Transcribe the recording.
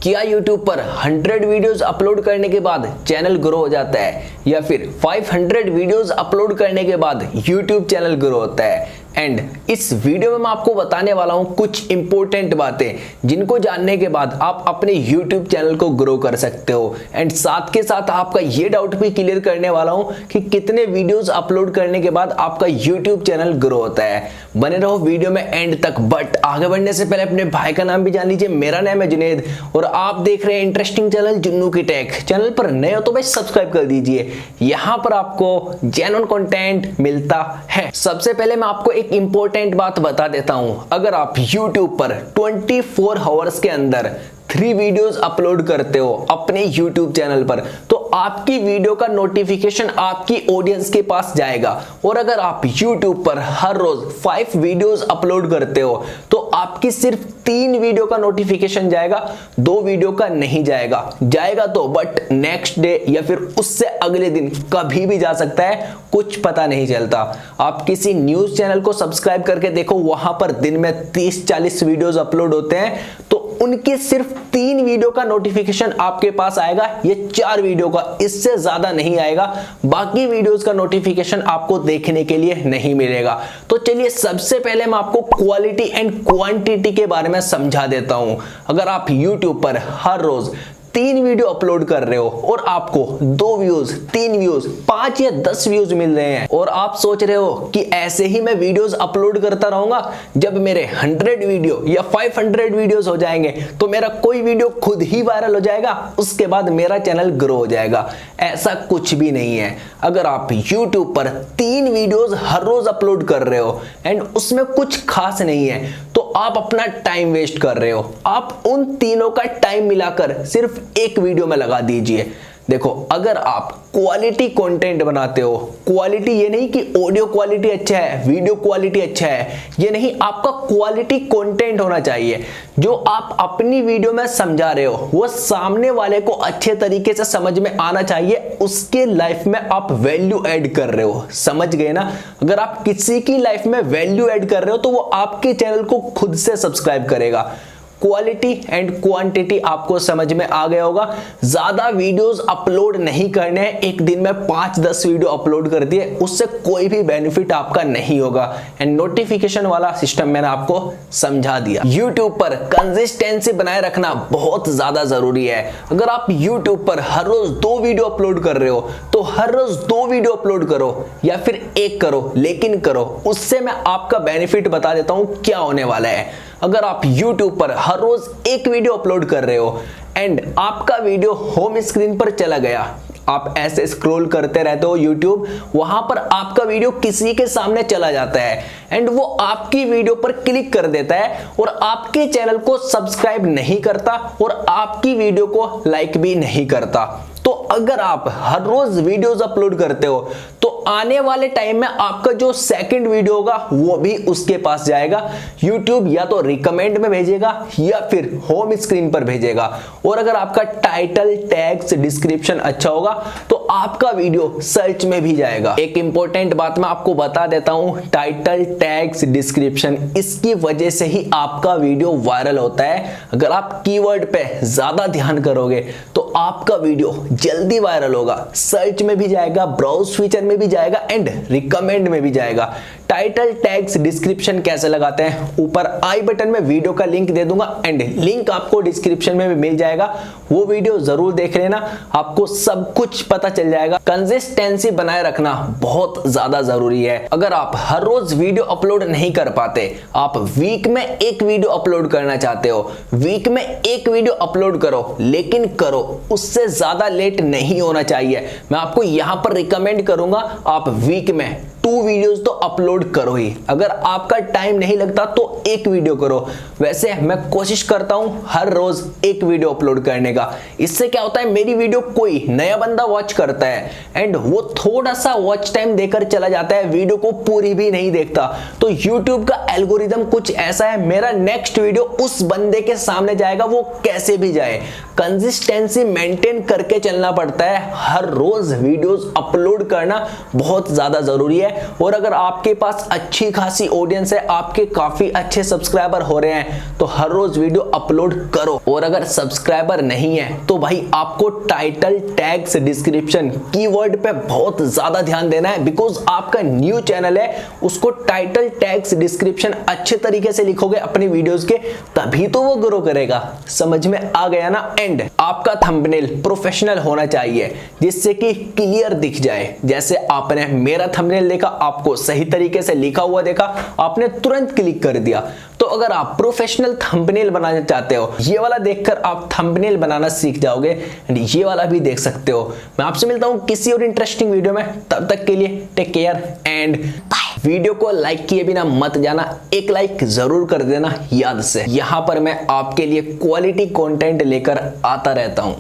क्या YouTube पर 100 videos upload करने के बाद चैनल ग्रो हो जाता है या फिर 500 वीडियोस अपलोड करने के बाद YouTube चैनल ग्रो होता है? एंड इस वीडियो में मैं आपको बताने वाला हूं कुछ इंपॉर्टेंट बातें जिनको जानने के बाद आप अपने YouTube चैनल को ग्रो कर सकते हो। एंड साथ के साथ आपका ये डाउट भी क्लियर करने वाला हूं कि कितने वीडियोस अपलोड करने के बाद आपका YouTube चैनल ग्रो होता है। बने रहो वीडियो में एंड तक। बट आगे बढ़ने से पहले अपने भाई का नाम भी जान लीजिए। मेरा नाम है जुनैद और आप देख रहे हैं इंटरेस्टिंग चैनल जुन्नू की टेक। चैनल पर नए हो तो भाई सब्सक्राइब कर दीजिए, यहाँ पर आपको जेन्युइन कंटेंट मिलता है। सबसे पहले मैं आपको एक इंपॉर्टेंट बात बता देता हूं, अगर आप YouTube पर 24 आवर्स के अंदर 3 वीडियोस अपलोड करते हो अपने YouTube चैनल पर तो आपकी वीडियो का नोटिफिकेशन आपकी ऑडियंस के पास जाएगा। और अगर आप YouTube पर हर रोज 5 वीडियोस अपलोड करते हो तो आपकी सिर्फ 3 वीडियो का नोटिफिकेशन जाएगा, 2 वीडियो का नहीं जाएगा तो बट नेक्स्ट डे या फिर उससे अगले दिन कभी भी जा सकता है, कुछ पता नहीं चलता। आप किसी न्यूज चैनल को सब्सक्राइब करके देखो, वहां पर दिन में 30-40 वीडियोस अपलोड होते हैं तो उनके सिर्फ 3 वीडियो का नोटिफिकेशन आपके पास आएगा, ये 4 वीडियो का, इससे ज्यादा नहीं आएगा। बाकी वीडियोस का नोटिफिकेशन आपको देखने के लिए नहीं मिलेगा। तो चलिए सबसे पहले मैं आपको क्वालिटी एंड क्वांटिटी के बारे में समझा देता हूं। अगर आप YouTube पर हर रोज 3 वीडियो अपलोड कर रहे हो और आपको 2 व्यूज, 3 व्यूज, 5 या 10 व्यूज मिल रहे हैं और आप सोच रहे हो कि ऐसे ही मैं वीडियोस अपलोड करता रहूंगा, जब मेरे 100 वीडियो या 500 वीडियोस हो जाएंगे तो मेरा कोई वीडियो खुद ही वायरल हो जाएगा, उसके बाद मेरा चैनल ग्रो हो जाएगा। ऐसा कुछ भी नहीं है। अगर आप YouTube पर 3 वीडियोस हर रोज अपलोड कर रहे हो एंड उसमें कुछ खास नहीं है तो आप अपना टाइम वेस्ट कर रहे हो। आप उन तीनों का टाइम मिलाकर सिर्फ एक वीडियो में लगा दीजिए। देखो, अगर आप क्वालिटी कंटेंट बनाते हो, क्वालिटी ये नहीं कि ऑडियो क्वालिटी अच्छा है, वीडियो क्वालिटी अच्छा है, ये नहीं, आपका क्वालिटी कंटेंट होना चाहिए। जो आप अपनी वीडियो में समझा रहे हो वो सामने वाले को अच्छे तरीके से समझ में आना चाहिए, उसके लाइफ में आप वैल्यू ऐड कर रहे हो। समझ गए ना? अगर आप किसी की लाइफ में वैल्यू ऐड कर रहे हो तो वो आपके चैनल को खुद से सब्सक्राइब करेगा। क्वालिटी एंड क्वांटिटी आपको समझ में आ गया होगा। ज्यादा वीडियोस अपलोड नहीं करने हैं, एक दिन में 5-10 वीडियो अपलोड कर दिए, उससे कोई भी बेनिफिट आपका नहीं होगा। एंड नोटिफिकेशन वाला सिस्टम मैंने आपको समझा दिया। YouTube पर कंसिस्टेंसी बनाए रखना बहुत ज्यादा जरूरी है। अगर आप YouTube पर हर रोज 2 वीडियो अपलोड कर रहे हो तो हर रोज 2 वीडियो अपलोड करो या फिर 1 करो, लेकिन करो। उससे मैं आपका बेनिफिट बता देता हूं क्या होने वाला है। अगर आप YouTube पर हर रोज 1 वीडियो अपलोड कर रहे हो एंड आपका वीडियो होम स्क्रीन पर चला गया, आप ऐसे स्क्रॉल करते रहते हो YouTube, वहां पर आपका वीडियो किसी के सामने चला जाता है एंड वो आपकी वीडियो पर क्लिक कर देता है और आपके चैनल को सब्सक्राइब नहीं करता और आपकी वीडियो को लाइक भी नहीं करता। तो अगर आप हर रोज वीडियोस अपलोड करते हो तो आने वाले टाइम में आपका जो सेकंड वीडियो होगा वो भी उसके पास जाएगा। YouTube या तो रिकमेंड में भेजेगा या फिर होम स्क्रीन पर भेजेगा। और अगर आपका टाइटल, टैग्स, डिस्क्रिप्शन अच्छा होगा तो आपका वीडियो सर्च में भी जाएगा। एक इंपॉर्टेंट बात मैं आपको बता देता हूं, टाइटल, टैग्स, डिस्क्रिप्शन, इसकी वजह से ही आपका वीडियो वायरल होता है। अगर आप कीवर्ड पे ज्यादा ध्यान करोगे तो आपका वीडियो जल्दी वायरल होगा, सर्च में भी जाएगा, ब्राउज फीचर में भी जाएगा एंड रिकमेंड में भी जाएगा। टाइटल, टैग्स, डिस्क्रिप्शन कैसे लगाते हैं, ऊपर आई बटन में वीडियो का लिंक दे दूंगा एंड लिंक आपको डिस्क्रिप्शन में भी मिल जाएगा। वो वीडियो जरूर देख लेना, आपको सब कुछ पता चल जाएगा। कंसिस्टेंसी बनाए रखना बहुत ज्यादा जरूरी है। अगर आप हर रोज वीडियो अपलोड नहीं कर पाते, आप वीक में 1 वीडियो अपलोड करना चाहते हो, वीक में 1 वीडियो अपलोड करो, लेकिन करो, उससे ज्यादा लेट नहीं होना चाहिए। मैं आपको यहां पर रिकमेंड करूंगा आप वीक में 2 वीडियोस तो अपलोड करो ही। अगर आपका टाइम नहीं लगता तो 1 वीडियो करो। वैसे मैं कोशिश करता हूं हर रोज 1 वीडियो अपलोड करने का। इससे क्या होता है, मेरी वीडियो कोई नया बंदा वॉच करता है एंड वो थोड़ा सा वॉच टाइम देकर चला जाता है, वीडियो को पूरी भी नहीं देखता। तो YouTube का एल्गोरिदम कुछ ऐसा है, मेरा नेक्स्ट वीडियो उस बंदे के सामने जाएगा, वो कैसे भी जाए। कंसिस्टेंसी मेंटेन करके चलना पड़ता है। हर रोज वीडियोस अपलोड करना बहुत ज्यादा जरूरी है। है और अगर आपके पास अच्छी खासी ऑडियंस है, आपके काफी अच्छे सब्सक्राइबर हो रहे हैं, तो हर रोज वीडियो अपलोड करो। और अगर सब्सक्राइबर नहीं है तो भाई आपको टाइटल, टैग्स, डिस्क्रिप्शन, कीवर्ड पे बहुत ज्यादा ध्यान देना है, बिकॉज आपका न्यू चैनल है, उसको टाइटल, टैग्स, डिस्क्रिप्शन अच्छे तरीके से लिखोगे अपनी वीडियोस के, तभी तो वो ग्रो करेगा। समझ में आ गया ना? एंड आपका थंबनेल प्रोफेशनल होना चाहिए, जिससे कि क्लियर दिख जाए। जैसे आपने मेरा थंबनेल देखा, आपको सही तरीके से लिखा हुआ देखा, आपने तुरंत क्लिक कर दिया। तो अगर आप प्रोफेशनल थंबनेल बनाना चाहते हो, ये वाला देखकर आप थंबनेल बनाना सीख जाओगे। एंड ये वाला भी देख सकते हो। मैं आपसे मिलता हूं किसी और इंटरेस्टिंग वीडियो में, तब तक के लिए take care and bye. Video को लाइक किए बिना मत जाना, एक लाइक जरूर कर देना याद से। यहां पर मैं आपके लिए क्वालिटी कंटेंट लेकर आता रहता हूं।